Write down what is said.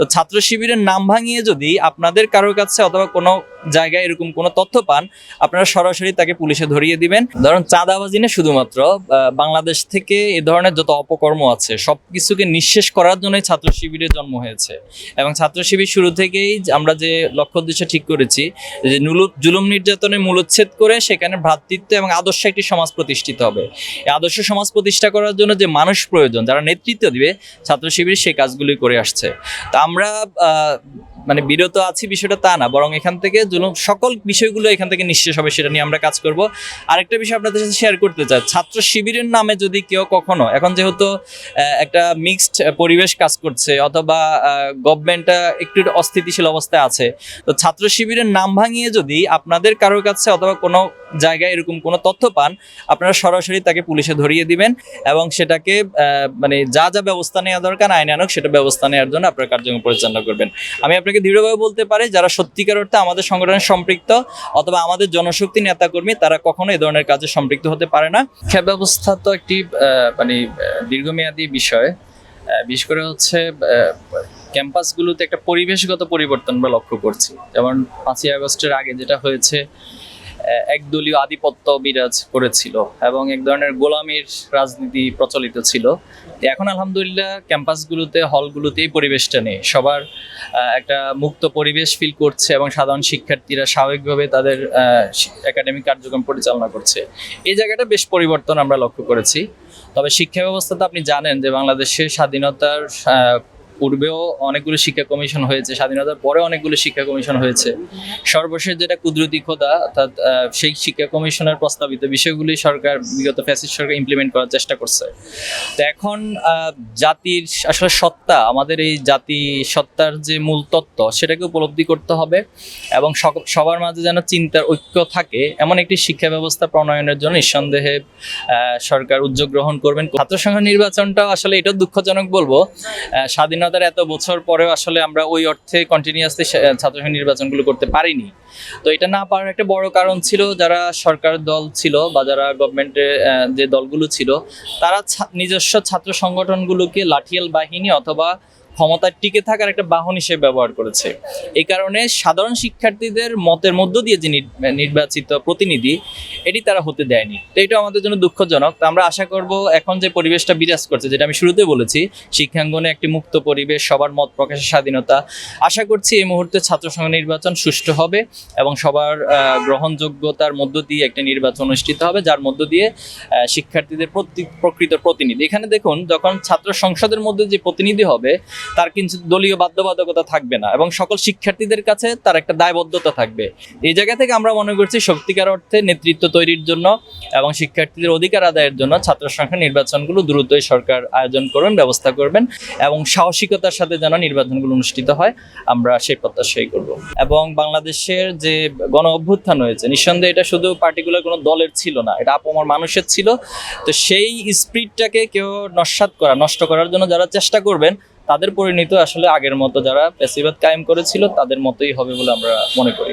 তো ছাত্র শিবিরের নাম ভাঙিয়ে যদি আপনাদের কারোর কাছে অথবা কোনো জায়গায় এরকম কোনো তথ্য পান, আপনারা সরাসরি তাকে পুলিশে ধরিয়ে দিবেন। ধরুন চাঁদাবাজি না, শুধুমাত্র বাংলাদেশ থেকে এ ধরনের যত অপকর্ম আছে সবকিছুকে নিঃশেষ করার জন্যই ছাত্র শিবিরের জন্ম হয়েছে। এবং ছাত্র শিবির শুরু থেকেই আমরা যে লক্ষ্য উদ্দেশ্য ঠিক করেছি যে জুলুম নির্যাতনের মূলোচ্ছেদ করে সেখানে ভ্রাতৃত্ব এবং আদর্শ একটি সমাজ প্রতিষ্ঠিত হবে। এই আদর্শ সমাজ প্রতিষ্ঠা করার জন্য যে মানুষ প্রয়োজন, যারা নেতৃত্ব দিবে, ছাত্র শিবির সেই কাজগুলি করে আসছে। তা আমরা মানে বিরত আছি বিষয়টা তা না, বরং এখান থেকে সকল বিষয়গুলো এখান থেকে নিঃশেষ হবে, সেটা নিয়ে আমরা কাজ করব। আরেকটা বিষয় আপনাদের সাথে শেয়ার করতে চাই, ছাত্র শিবিরের নামে যদি কেউ কখনো, এখন যেহেতু একটা মিক্সড পরিবেশ কাজ করছে অথবা গভর্নমেন্টটা একটু অস্থিতিশীল অবস্থায় আছে, তো ছাত্র শিবিরের নাম ভাঙিয়ে যদি আপনাদের কারোর কাছে অথবা কোনো জায়গায় এরকম কোনো তথ্য পান, আপনারা সরাসরি তাকে পুলিশে ধরিয়ে দিবেন এবং সেটাকে মানে যা যা ব্যবস্থা নেওয়া দরকার আইনানুগ সেটা ব্যবস্থা নেওয়ার জন্য আপনারা কার্যক্রম পরিচালনা করবেন। আমি আপনাকে দৃঢ়ভাবে বলতে পারি, যারা সত্যিকার অর্থে আমাদের সংগঠনে সম্পৃক্ত অথবা আমাদের জনশক্তি নেতাকর্মী, তারা কখনো এই ধরনের কাজে সম্পৃক্ত হতে পারে না। শিক্ষা ব্যবস্থা তো একটি মানে দীর্ঘমেয়াদী বিষয়, বিশেষ করে হচ্ছে ক্যাম্পাসগুলোতে একটা পরিবেশগত পরিবর্তন আমরা লক্ষ্য করছি। যেমন 5ই আগস্টের আগে যেটা হয়েছে, একদলীয় আধিপত্য বিরাজ করেছিল এবং এক ধরনের গোলামির রাজনীতি প্রচলিত ছিল। এখন আলহামদুলিল্লাহ ক্যাম্পাসগুলোতে, হলগুলোতে এই পরিবেশটা নেই। সবার একটা মুক্ত পরিবেশ ফিল করছে এবং সাধারণ শিক্ষার্থীরা স্বাভাবিকভাবে তাদের একাডেমিক কার্যক্রম পরিচালনা করছে। এই জায়গাটা বেশ পরিবর্তন আমরা লক্ষ্য করেছি। তবে শিক্ষা ব্যবস্থাতে আপনি জানেন যে বাংলাদেশের স্বাধীনতার পূর্বেও অনেকগুলো শিক্ষা কমিশন হয়েছে, স্বাধীনতার পরে অনেকগুলো শিক্ষা কমিশন হয়েছে। সর্বশেষ যেটা কুদরতি খোদা, অর্থাৎ সেই শিক্ষা কমিশনের প্রস্তাবিত বিষয়গুলি সরকার, বিগত ফ্যাসিস্ট সরকার ইমপ্লিমেন্ট করার চেষ্টা করছে। তো এখন জাতির আসলে সত্তা, আমাদের এই জাতি সত্তার যে মূল তত্ত্ব, সেটাকে উপলব্ধি করতে হবে এবং সবার মাঝে যেন চিন্তার ঐক্য থাকে, এমন একটি শিক্ষা ব্যবস্থা প্রণয়নের জন্য নিঃসন্দেহে সরকার উদ্যোগ গ্রহণ করবেন। ছাত্র সংসদ নির্বাচনটাও আসলে এটা দুঃখজনক বলবো, স্বাধীনতার এত বছর পরেও আসলে আমরা ওই অর্থে কন্টিনিউয়াসলি ছাত্র সংসদ নির্বাচনগুলো করতে পারিনি। তো এটা না পারার একটা বড় কারণ ছিল, যারা সরকার দল ছিল বা যারা গভর্নমেন্টের যে দলগুলো ছিল, তারা নিজস্ব ছাত্র সংগঠনগুলোকে লাঠিয়াল বাহিনী অথবা ক্ষমতায় টিকে থাকার একটা বাহন হিসেবে ব্যবহার করেছে। এই কারণে সাধারণ শিক্ষার্থীদের মতের মধ্য দিয়ে যে নির্বাচিত প্রতিনিধি, এটি তারা হতে দেয়নি। তো এটা আমাদের জন্য দুঃখজনক। তো আমরা আশা করব এখন যে পরিবেশটা বিরাজ করছে, যেটা আমি শুরুতে বলেছি, শিক্ষাঙ্গনে একটি মুক্ত পরিবেশ, সবার মত প্রকাশের স্বাধীনতা, আশা করছি এই মুহূর্তে ছাত্র সংসদ নির্বাচন সুষ্ঠু হবে এবং সবার গ্রহণযোগ্যতার মধ্য দিয়ে একটা নির্বাচন অনুষ্ঠিত হবে, যার মধ্য দিয়ে শিক্ষার্থীদের প্রকৃত প্রতিনিধি। এখানে দেখুন, যখন ছাত্র সংসদের মধ্যে যে প্রতিনিধি হবে, তার কিন্তু দলীয় বাধ্যবাধকতা থাকবে না এবং সকল শিক্ষার্থীদের কাছে তার একটা দায়বদ্ধতা থাকবে। এই জায়গা থেকে আমরা মনে করছি সত্যিকার অর্থে নেতৃত্ব তৈরির জন্য এবং শিক্ষার্থীদের অধিকার আদায়ের জন্য ছাত্র সংসদ নির্বাচনগুলো দ্রুতই সরকার আয়োজন করবেন, ব্যবস্থা করবেন এবং সাহসিকতার সাথে যেন নির্বাচনগুলো অনুষ্ঠিত হয়, আমরা সেই প্রত্যাশাই করব। এবং বাংলাদেশের যে গণ অভ্যুত্থান হয়েছে, নিঃসন্দেহে এটা শুধু পার্টিকুলার কোনো দলের ছিল না, এটা আপামর মানুষের ছিল। তো সেই স্পিরিটটাকে কেউ নষ্ট করার জন্য যারা চেষ্টা করবেন, তাদের পরিণতি আসলে আগের মতো যারা ফ্যাসিবাদ কায়েম করেছিল তাদের মতোই হবে বলে আমরা মনে করি।